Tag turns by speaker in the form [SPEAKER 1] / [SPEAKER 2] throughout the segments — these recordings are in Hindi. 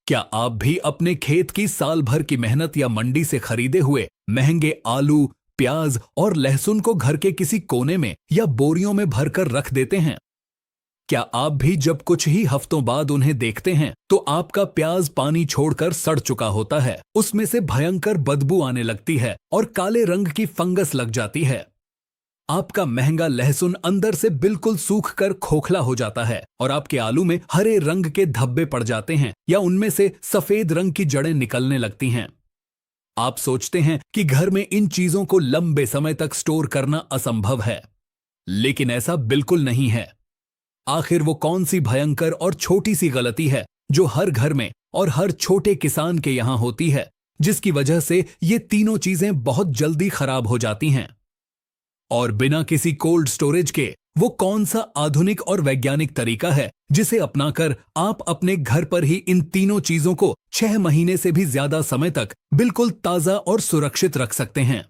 [SPEAKER 1] क्या आप भी अपने खेत की साल भर की मेहनत या मंडी से खरीदे हुए महंगे आलू, प्याज और लहसुन को घर के किसी कोने में या बोरियों में भरकर रख देते हैं? क्या आप भी जब कुछ ही हफ्तों बाद उन्हें देखते हैं तो आपका प्याज पानी छोड़कर सड़ चुका होता है, उसमें से भयंकर बदबू आने लगती है और काले रंग की फंगस लग जाती है। आपका महंगा लहसुन अंदर से बिल्कुल सूख कर खोखला हो जाता है और आपके आलू में हरे रंग के धब्बे पड़ जाते हैं या उनमें से सफेद रंग की जड़ें निकलने लगती हैं। आप सोचते हैं कि घर में इन चीजों को लंबे समय तक स्टोर करना असंभव है, लेकिन ऐसा बिल्कुल नहीं है। आखिर वो कौन सी भयंकर और छोटी सी गलती है जो हर घर में और हर छोटे किसान के यहां होती है, जिसकी वजह से ये तीनों चीजें बहुत जल्दी खराब हो जाती हैं? और बिना किसी कोल्ड स्टोरेज के वो कौन सा आधुनिक और वैज्ञानिक तरीका है जिसे अपनाकर आप अपने घर पर ही इन तीनों चीजों को 6 महीने से भी ज्यादा समय तक बिल्कुल ताजा और सुरक्षित रख सकते हैं?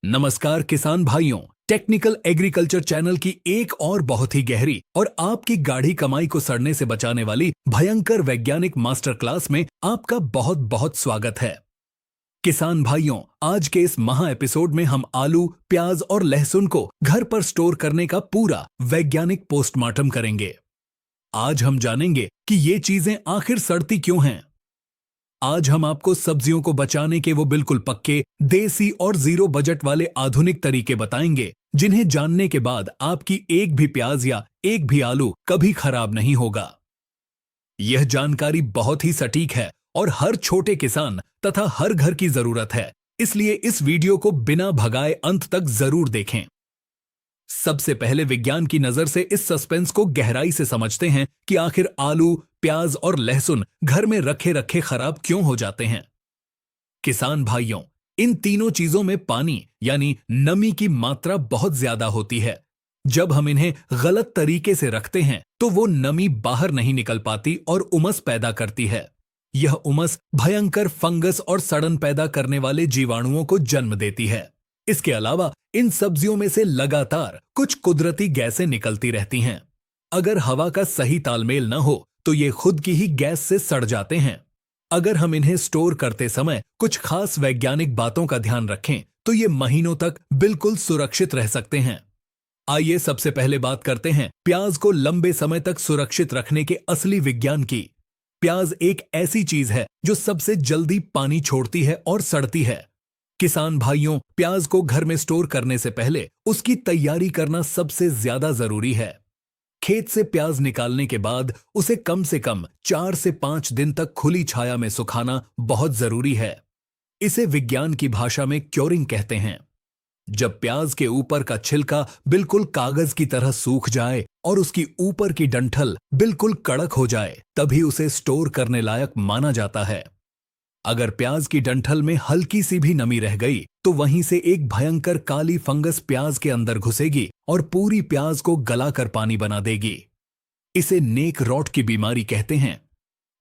[SPEAKER 1] नमस्कार किसान भाइयों, टेक्निकल एग्रीकल्चर चैनल की एक और बहुत ही गहरी और आपकी गाढ़ी कमाई को सड़ने से बचाने वाली भयंकर वैज्ञानिक मास्टर क्लास में आपका बहुत बहुत स्वागत है। किसान भाइयों, आज के इस महा एपिसोड में हम आलू, प्याज और लहसुन को घर पर स्टोर करने का पूरा वैज्ञानिक पोस्टमार्टम करेंगे। आज हम जानेंगे कि ये चीजें आखिर सड़ती क्यों हैं। आज हम आपको सब्जियों को बचाने के वो बिल्कुल पक्के, देसी और जीरो बजट वाले आधुनिक तरीके बताएंगे, जिन्हें जानने के बाद आपकी एक भी प्याज या एक भी आलू कभी खराब नहीं होगा। यह जानकारी बहुत ही सटीक है और हर छोटे किसान तथा हर घर की जरूरत है, इसलिए इस वीडियो को बिना भगाए अंत तक जरूर देखें। सबसे पहले विज्ञान की नजर से इस सस्पेंस को गहराई से समझते हैं कि आखिर आलू, प्याज और लहसुन घर में रखे रखे खराब क्यों हो जाते हैं। किसान भाइयों, इन तीनों चीजों में पानी यानी नमी की मात्रा बहुत ज्यादा होती है। जब हम इन्हें गलत तरीके से रखते हैं तो वो नमी बाहर नहीं निकल पाती और उमस पैदा करती है। यह उमस भयंकर फंगस और सड़न पैदा करने वाले जीवाणुओं को जन्म देती है। इसके अलावा इन सब्जियों में से लगातार कुछ कुदरती गैसें निकलती रहती हैं। अगर हवा का सही तालमेल न हो तो ये खुद की ही गैस से सड़ जाते हैं। अगर हम इन्हें स्टोर करते समय कुछ खास वैज्ञानिक बातों का ध्यान रखें तो ये महीनों तक बिल्कुल सुरक्षित रह सकते हैं। आइए सबसे पहले बात करते हैं प्याज को लंबे समय तक सुरक्षित रखने के असली विज्ञान की। प्याज एक ऐसी चीज है जो सबसे जल्दी पानी छोड़ती है और सड़ती है। किसान भाइयों, प्याज को घर में स्टोर करने से पहले उसकी तैयारी करना सबसे ज्यादा जरूरी है। खेत से प्याज निकालने के बाद उसे कम से कम 4 से 5 दिन तक खुली छाया में सुखाना बहुत जरूरी है। इसे विज्ञान की भाषा में क्योरिंग कहते हैं। जब प्याज के ऊपर का छिलका बिल्कुल कागज की तरह सूख जाए और उसकी ऊपर की डंठल बिल्कुल कड़क हो जाए, तभी उसे स्टोर करने लायक माना जाता है। अगर प्याज की डंठल में हल्की सी भी नमी रह गई तो वहीं से एक भयंकर काली फंगस प्याज के अंदर घुसेगी और पूरी प्याज को गलाकर पानी बना देगी। इसे नेक रॉट की बीमारी कहते हैं।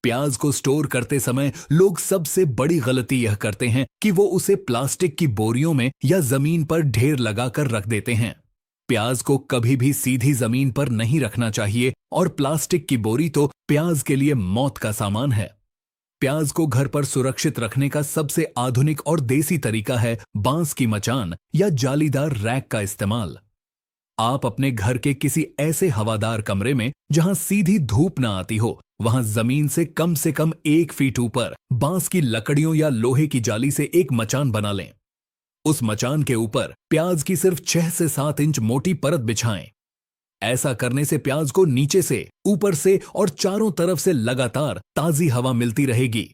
[SPEAKER 1] प्याज को स्टोर करते समय लोग सबसे बड़ी गलती यह करते हैं कि वो उसे प्लास्टिक की बोरियों में या जमीन पर ढेर लगाकर रख देते हैं। प्याज को कभी भी सीधी जमीन पर नहीं रखना चाहिए और प्लास्टिक की बोरी तो प्याज के लिए मौत का सामान है। प्याज को घर पर सुरक्षित रखने का सबसे आधुनिक और देसी तरीका है बांस की मचान या जालीदार रैक का इस्तेमाल। आप अपने घर के किसी ऐसे हवादार कमरे में जहां सीधी धूप न आती हो, वहां जमीन से कम 1 फीट ऊपर बांस की लकड़ियों या लोहे की जाली से एक मचान बना लें। उस मचान के ऊपर प्याज की सिर्फ 6 से 7 इंच मोटी परत बिछाएं। ऐसा करने से प्याज को नीचे से, ऊपर से और चारों तरफ से लगातार ताजी हवा मिलती रहेगी।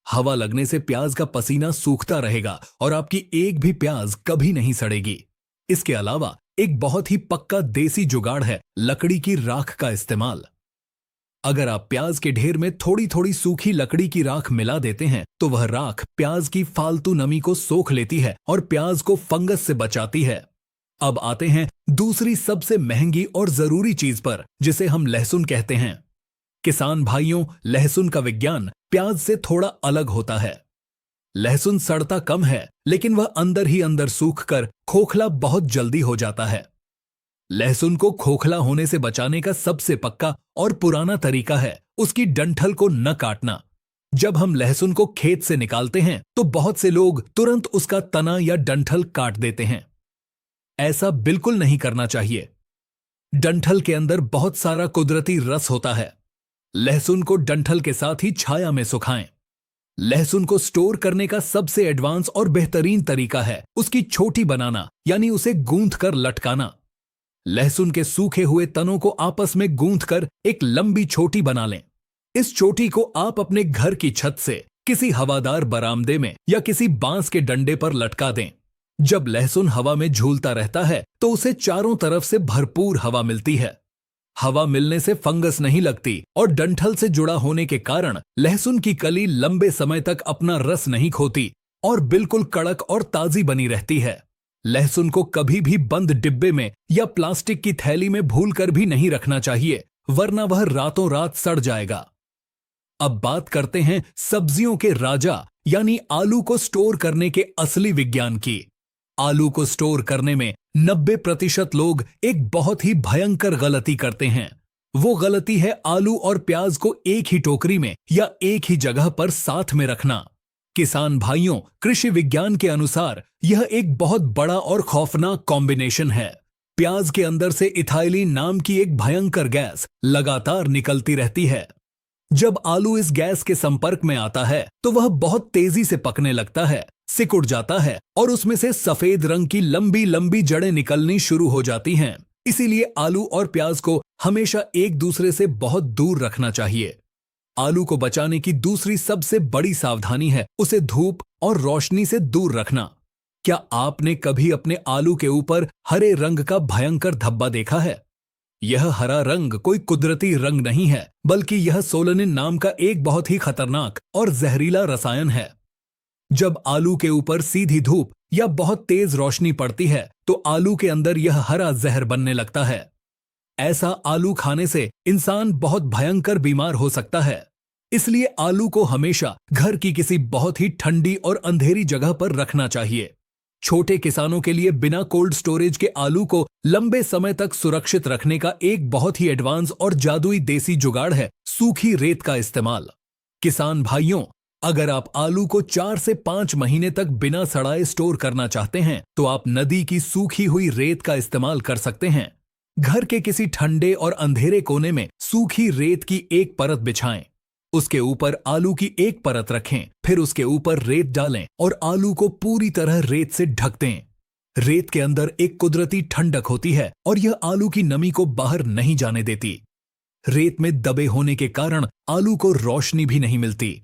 [SPEAKER 1] हवा लगने से प्याज का पसीना सूखता रहेगा और आपकी एक भी प्याज कभी नहीं सड़ेगी। इसके अलावा एक बहुत ही पक्का देसी जुगाड़ है लकड़ी की राख का इस्तेमाल। अगर आप प्याज के ढेर में थोड़ी थोड़ी सूखी लकड़ी की राख मिला देते हैं तो वह राख प्याज की फालतू नमी को सोख लेती है और प्याज को फंगस से बचाती है। अब आते हैं दूसरी सबसे महंगी और जरूरी चीज पर, जिसे हम लहसुन कहते हैं। किसान भाइयों, लहसुन का विज्ञान प्याज से थोड़ा अलग होता है। लहसुन सड़ता कम है, लेकिन वह अंदर ही अंदर सूखकर खोखला बहुत जल्दी हो जाता है। लहसुन को खोखला होने से बचाने का सबसे पक्का और पुराना तरीका है उसकी डंठल को न काटना। जब हम लहसुन को खेत से निकालते हैं तो बहुत से लोग तुरंत उसका तना या डंठल काट देते हैं। ऐसा बिल्कुल नहीं करना चाहिए। डंठल के अंदर बहुत सारा कुदरती रस होता है। लहसुन को डंठल के साथ ही छाया में सुखाएं। लहसुन को स्टोर करने का सबसे एडवांस और बेहतरीन तरीका है उसकी छोटी बनाना, यानी उसे गूंथ कर लटकाना। लहसुन के सूखे हुए तनों को आपस में गूंथ कर एक लंबी चोटी बना लें। इस चोटी को आप अपने घर की छत से किसी हवादार बरामदे में या किसी बांस के डंडे पर लटका दें। जब लहसुन हवा में झूलता रहता है तो उसे चारों तरफ से भरपूर हवा मिलती है। हवा मिलने से फंगस नहीं लगती और डंठल से जुड़ा होने के कारण लहसुन की कली लंबे समय तक अपना रस नहीं खोती और बिल्कुल कड़क और ताजी बनी रहती है। लहसुन को कभी भी बंद डिब्बे में या प्लास्टिक की थैली में भूलकर भी नहीं रखना चाहिए, वरना वह रातों रात सड़ जाएगा। अब बात करते हैं सब्जियों के राजा यानी आलू को स्टोर करने के असली विज्ञान की। आलू को स्टोर करने में 90% लोग एक बहुत ही भयंकर गलती करते हैं। वो गलती है आलू और प्याज को एक ही टोकरी में या एक ही जगह पर साथ में रखना। किसान भाइयों, कृषि विज्ञान के अनुसार यह एक बहुत बड़ा और खौफनाक कॉम्बिनेशन है। प्याज के अंदर से इथाइलिन नाम की एक भयंकर गैस लगातार निकलती रहती है। जब आलू इस गैस के संपर्क में आता है तो वह बहुत तेजी से पकने लगता है, सिकुड़ जाता है और उसमें से सफेद रंग की लंबी लंबी जड़ें निकलनी शुरू हो जाती हैं। इसीलिए आलू और प्याज को हमेशा एक दूसरे से बहुत दूर रखना चाहिए। आलू को बचाने की दूसरी सबसे बड़ी सावधानी है उसे धूप और रोशनी से दूर रखना। क्या आपने कभी अपने आलू के ऊपर हरे रंग का भयंकर धब्बा देखा है? यह हरा रंग कोई कुदरती रंग नहीं है, बल्कि यह सोलनिन नाम का एक बहुत ही खतरनाक और जहरीला रसायन है। जब आलू के ऊपर सीधी धूप या बहुत तेज रोशनी पड़ती है तो आलू के अंदर यह हरा जहर बनने लगता है। ऐसा आलू खाने से इंसान बहुत भयंकर बीमार हो सकता है। इसलिए आलू को हमेशा घर की किसी बहुत ही ठंडी और अंधेरी जगह पर रखना चाहिए। छोटे किसानों के लिए बिना कोल्ड स्टोरेज के आलू को लंबे समय तक सुरक्षित रखने का एक बहुत ही एडवांस और जादुई देसी जुगाड़ है सूखी रेत का इस्तेमाल। किसान भाइयों, अगर आप आलू को 4 से 5 महीने तक बिना सड़ाए स्टोर करना चाहते हैं तो आप नदी की सूखी हुई रेत का इस्तेमाल कर सकते हैं। घर के किसी ठंडे और अंधेरे कोने में सूखी रेत की एक परत बिछाएं, उसके ऊपर आलू की एक परत रखें, फिर उसके ऊपर रेत डालें और आलू को पूरी तरह रेत से ढक दें। रेत के अंदर एक कुदरती ठंडक होती है और यह आलू की नमी को बाहर नहीं जाने देती। रेत में दबे होने के कारण आलू को रोशनी भी नहीं मिलती।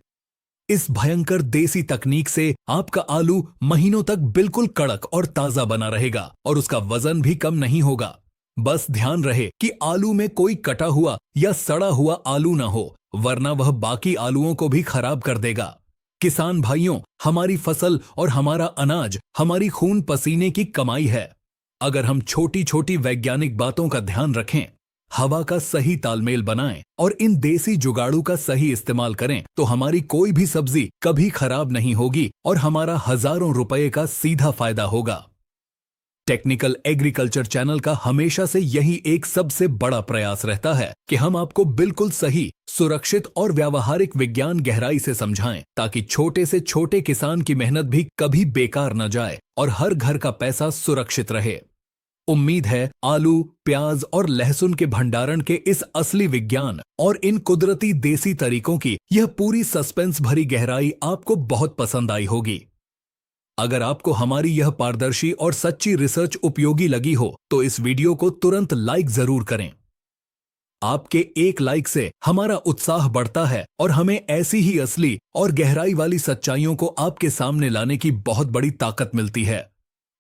[SPEAKER 1] इस भयंकर देसी तकनीक से आपका आलू महीनों तक बिल्कुल कड़क और ताजा बना रहेगा और उसका वजन भी कम नहीं होगा। बस ध्यान रहे कि आलू में कोई कटा हुआ या सड़ा हुआ आलू ना हो, वरना वह बाकी आलूओं को भी खराब कर देगा। किसान भाइयों, हमारी फसल और हमारा अनाज हमारी खून पसीने की कमाई है। अगर हम छोटी छोटी वैज्ञानिक बातों का ध्यान रखें, हवा का सही तालमेल बनाएं और इन देसी जुगाड़ों का सही इस्तेमाल करें तो हमारी कोई भी सब्जी कभी खराब नहीं होगी और हमारा हजारों रुपए का सीधा फायदा होगा। टेक्निकल एग्रीकल्चर चैनल का हमेशा से यही एक सबसे बड़ा प्रयास रहता है कि हम आपको बिल्कुल सही, सुरक्षित और व्यावहारिक विज्ञान गहराई से समझाएं, ताकि छोटे से छोटे किसान की मेहनत भी कभी बेकार न जाए और हर घर का पैसा सुरक्षित रहे। उम्मीद है आलू, प्याज और लहसुन के भंडारण के इस असली विज्ञान और इन कुदरती देसी तरीकों की यह पूरी सस्पेंस भरी गहराई आपको बहुत पसंद आई होगी। अगर आपको हमारी यह पारदर्शी और सच्ची रिसर्च उपयोगी लगी हो तो इस वीडियो को तुरंत लाइक जरूर करें। आपके एक लाइक से हमारा उत्साह बढ़ता है और हमें ऐसी ही असली और गहराई वाली सच्चाइयों को आपके सामने लाने की बहुत बड़ी ताकत मिलती है।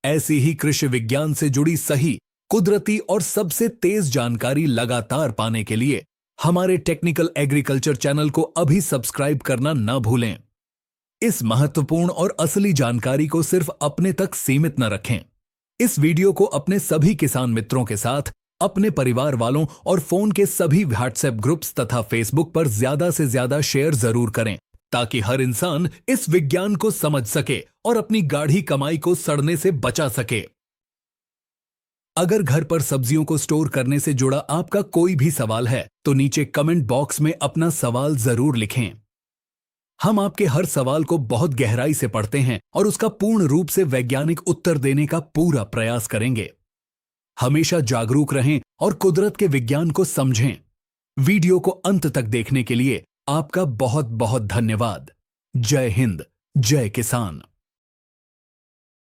[SPEAKER 1] ऐसी ही कृषि विज्ञान से जुड़ी सही, कुदरती और सबसे तेज जानकारी लगातार पाने के लिए हमारे टेक्निकल एग्रीकल्चर चैनल को अभी सब्सक्राइब करना ना भूलें। इस महत्वपूर्ण और असली जानकारी को सिर्फ अपने तक सीमित न रखें। इस वीडियो को अपने सभी किसान मित्रों के साथ, अपने परिवार वालों और फोन के सभी व्हाट्सएप ग्रुप्स तथा फेसबुक पर ज्यादा से ज्यादा शेयर जरूर करें, ताकि हर इंसान इस विज्ञान को समझ सके और अपनी गाढ़ी कमाई को सड़ने से बचा सके। अगर घर पर सब्जियों को स्टोर करने से जुड़ा आपका कोई भी सवाल है तो नीचे कमेंट बॉक्स में अपना सवाल जरूर लिखें। हम आपके हर सवाल को बहुत गहराई से पढ़ते हैं और उसका पूर्ण रूप से वैज्ञानिक उत्तर देने का पूरा प्रयास करेंगे। हमेशा जागरूक रहें और कुदरत के विज्ञान को समझें। वीडियो को अंत तक देखने के लिए आपका बहुत बहुत धन्यवाद। जय हिंद, जय किसान।